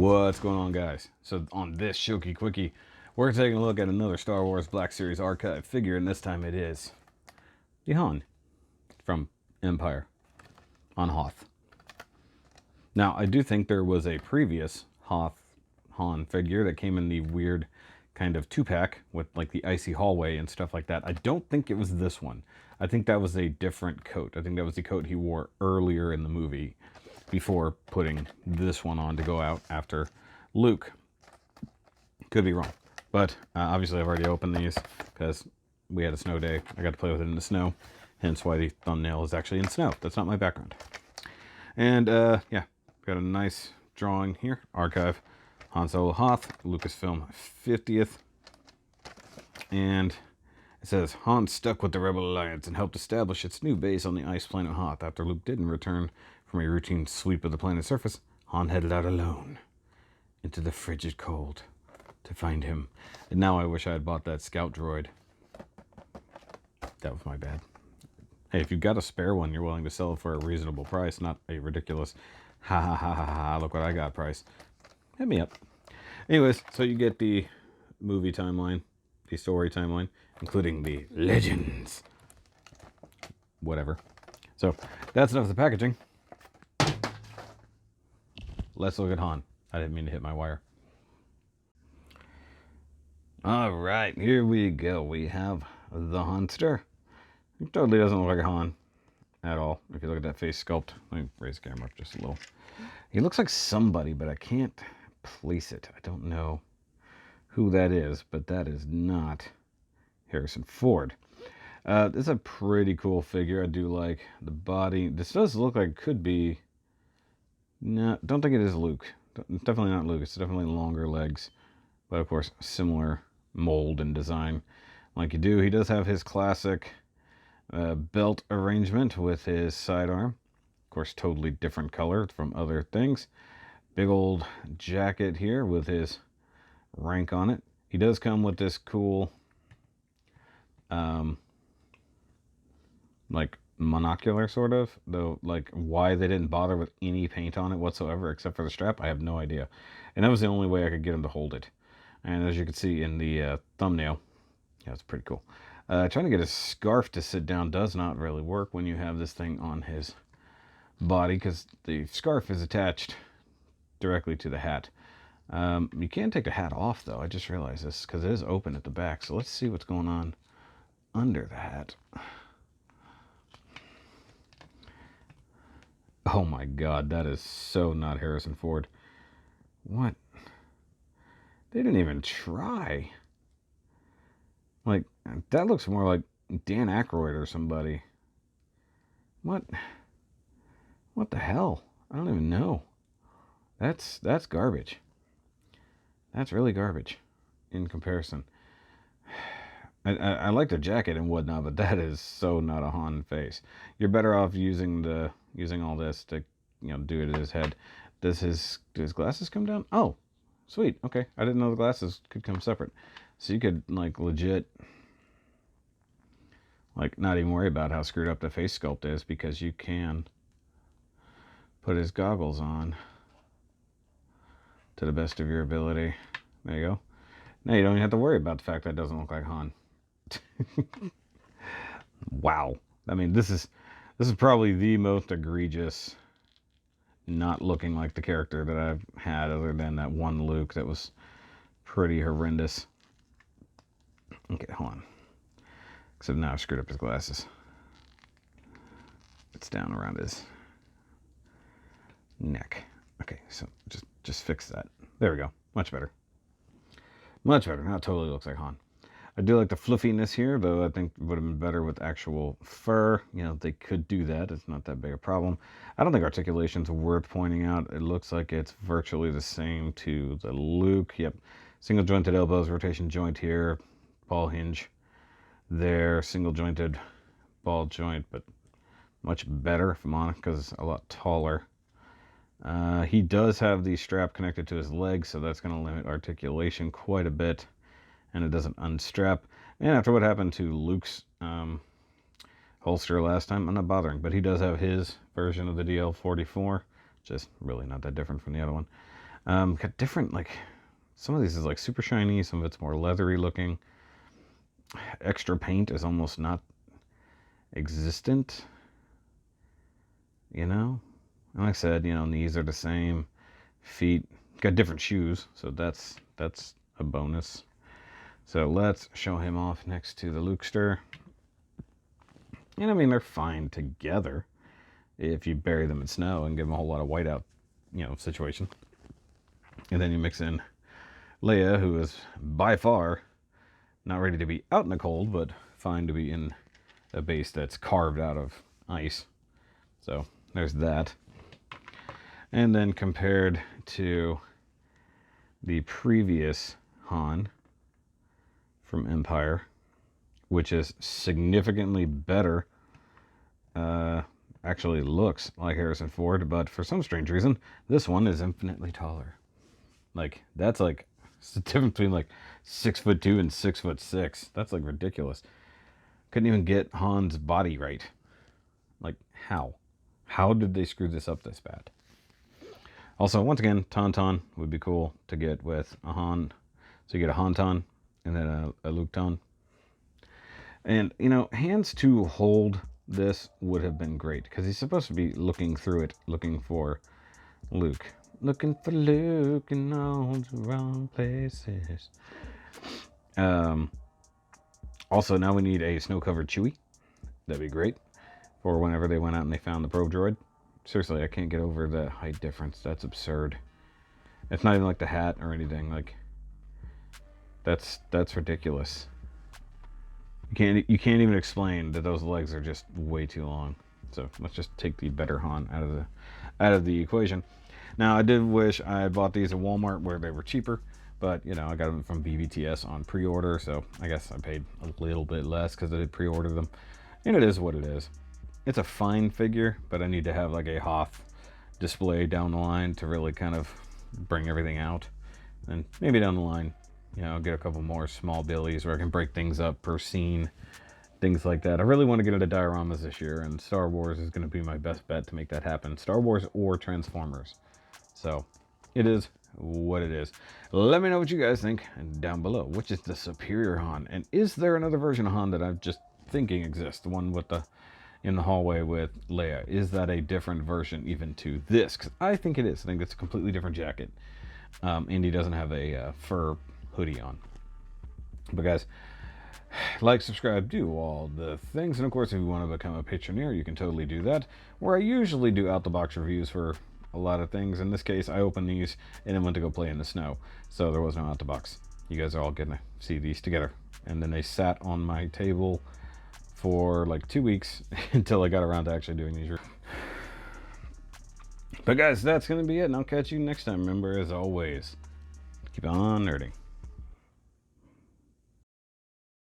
What's going on, guys? So on this Shoky Quickie, we're taking a look at another Star Wars Black Series archive figure, and this time it is the Han from Empire on Hoth. Now, I do think there was a previous Hoth Han figure that came in the weird kind of 2-pack with like the icy hallway and stuff like that. I don't think it was this one. I think that was a different coat. I think that was the coat he wore earlier in the movie before putting this one on to go out after Luke. Could be wrong. But obviously I've already opened these because we had a snow day. I got to play with it in the snow. Hence why the thumbnail is actually in snow. That's not my background. And yeah, got a nice drawing here. Archive. Han Solo Hoth. Lucasfilm 50th. And it says, Han stuck with the Rebel Alliance and helped establish its new base on the ice planet Hoth. After Luke didn't return from a routine sweep of the planet's surface, Han headed out alone into the frigid cold to find him. And now I wish I had bought that scout droid. That was my bad. Hey, if you've got a spare one, you're willing to sell it for a reasonable price, not a ridiculous, ha ha ha ha ha, look what I got price. Hit me up. Anyways, so you get the movie timeline, the story timeline, including the legends. Whatever. So, that's enough of the packaging. Let's look at Han. I didn't mean to hit my wire. Alright, here we go. We have the Hanster. He totally doesn't look like a Han at all. If you look at that face sculpt. Let me raise the camera up just a little. He looks like somebody, but I can't place it. I don't know who that is, but that is not Harrison Ford. This is a pretty cool figure. I do like the body. This does look like it could be... No, don't think it is Luke. It's definitely not Luke. It's definitely longer legs. But of course, similar mold and design. Like you do, he does have his classic belt arrangement with his sidearm. Of course, totally different color from other things. Big old jacket here with his rank on it. He does come with this cool like monocular sort of, though like why they didn't bother with any paint on it whatsoever except for the strap, I have no idea. And that was the only way I could get him to hold it. And as you can see in the thumbnail, yeah, it's pretty cool. Trying to get a scarf to sit down does not really work when you have this thing on his body because the scarf is attached directly to the hat. You can take the hat off though. I just realized this because it is open at the back. So let's see what's going on under the hat. Oh my god, that is so not Harrison Ford. What? They didn't even try. Like, that looks more like Dan Aykroyd or somebody. What? What the hell? I don't even know. That's garbage. That's really garbage in comparison. I like the jacket and whatnot, but that is so not a Han face. You're better off using all this to, you know, do it at his head. Do his glasses come down? Oh, sweet. Okay, I didn't know the glasses could come separate. So you could like legit like not even worry about how screwed up the face sculpt is because you can put his goggles on to the best of your ability. There you go. Now you don't even have to worry about the fact that it doesn't look like Han. Wow. I mean, this is probably the most egregious not looking like the character that I've had other than that one Luke that was pretty horrendous. Okay, hold on. Except now I've screwed up his glasses. It's down around his neck. Okay, so just fix that. There we go. Much better. Much better. Now it totally looks like Han. I do like the fluffiness here, though I think it would have been better with actual fur. You know, they could do that. It's not that big a problem. I don't think articulation's worth pointing out. It looks like it's virtually the same to the Luke. Yep. Single jointed elbows, rotation joint here, ball hinge there, single jointed ball joint, but much better if I'm honest because it's a lot taller. He does have the strap connected to his leg, so that's going to limit articulation quite a bit. And it doesn't unstrap. And after what happened to Luke's holster last time, I'm not bothering. But he does have his version of the DL44, just really not that different from the other one. Got different, like, some of these is like super shiny, some of it's more leathery looking. Extra paint is almost not existent, you know? And like I said, you know, knees are the same, feet, got different shoes, so that's a bonus. So let's show him off next to the Lukester. And I mean, they're fine together if you bury them in snow and give them a whole lot of whiteout, you know, situation. And then you mix in Leia, who is by far not ready to be out in the cold, but fine to be in a base that's carved out of ice. So there's that. And then compared to the previous Han from Empire, which is significantly better, actually looks like Harrison Ford, but for some strange reason, this one is infinitely taller. Like, that's like, it's the difference between like 6'2" and 6'6". That's like ridiculous. Couldn't even get Han's body right. Like, how? How did they screw this up this bad? Also, once again, Tauntaun would be cool to get with a Han. So you get a Hantaun and then a Luketaun. And, you know, hands to hold this would have been great, because he's supposed to be looking through it, looking for Luke. Looking for Luke in all the wrong places. Also, now we need a snow-covered Chewie. That'd be great for whenever they went out and they found the probe droid. Seriously, I can't get over the height difference. That's absurd. It's not even like the hat or anything. Like, that's ridiculous. You can't even explain that those legs are just way too long. So let's just take the better Han out of the equation. Now, I did wish I had bought these at Walmart where they were cheaper, but you know, I got them from BBTS on pre-order, so I guess I paid a little bit less because I did pre-order them, and it is what it is. It's a fine figure, but I need to have like a Hoth display down the line to really kind of bring everything out, and maybe down the line, you know, get a couple more small billies where I can break things up per scene, things like that. I really want to get into dioramas this year, and Star Wars is going to be my best bet to make that happen. Star Wars or Transformers. So it is what it is. Let me know what you guys think down below. Which is the superior Han? And is there another version of Han that I'm just thinking exists? The one with the in the hallway with Leia. Is that a different version even to this? Because I think it is. I think it's a completely different jacket. Indy doesn't have a fur hoodie on. But guys, like, subscribe, do all the things. And of course, if you want to become a patroneer, you can totally do that. Where I usually do out-the-box reviews for a lot of things. In this case, I opened these and then went to go play in the snow. So there was no out-the-box. You guys are all going to see these together. And then they sat on my table for like 2 weeks until I got around to actually doing these. But guys, that's going to be it. And I'll catch you next time. Remember, as always, keep on nerding.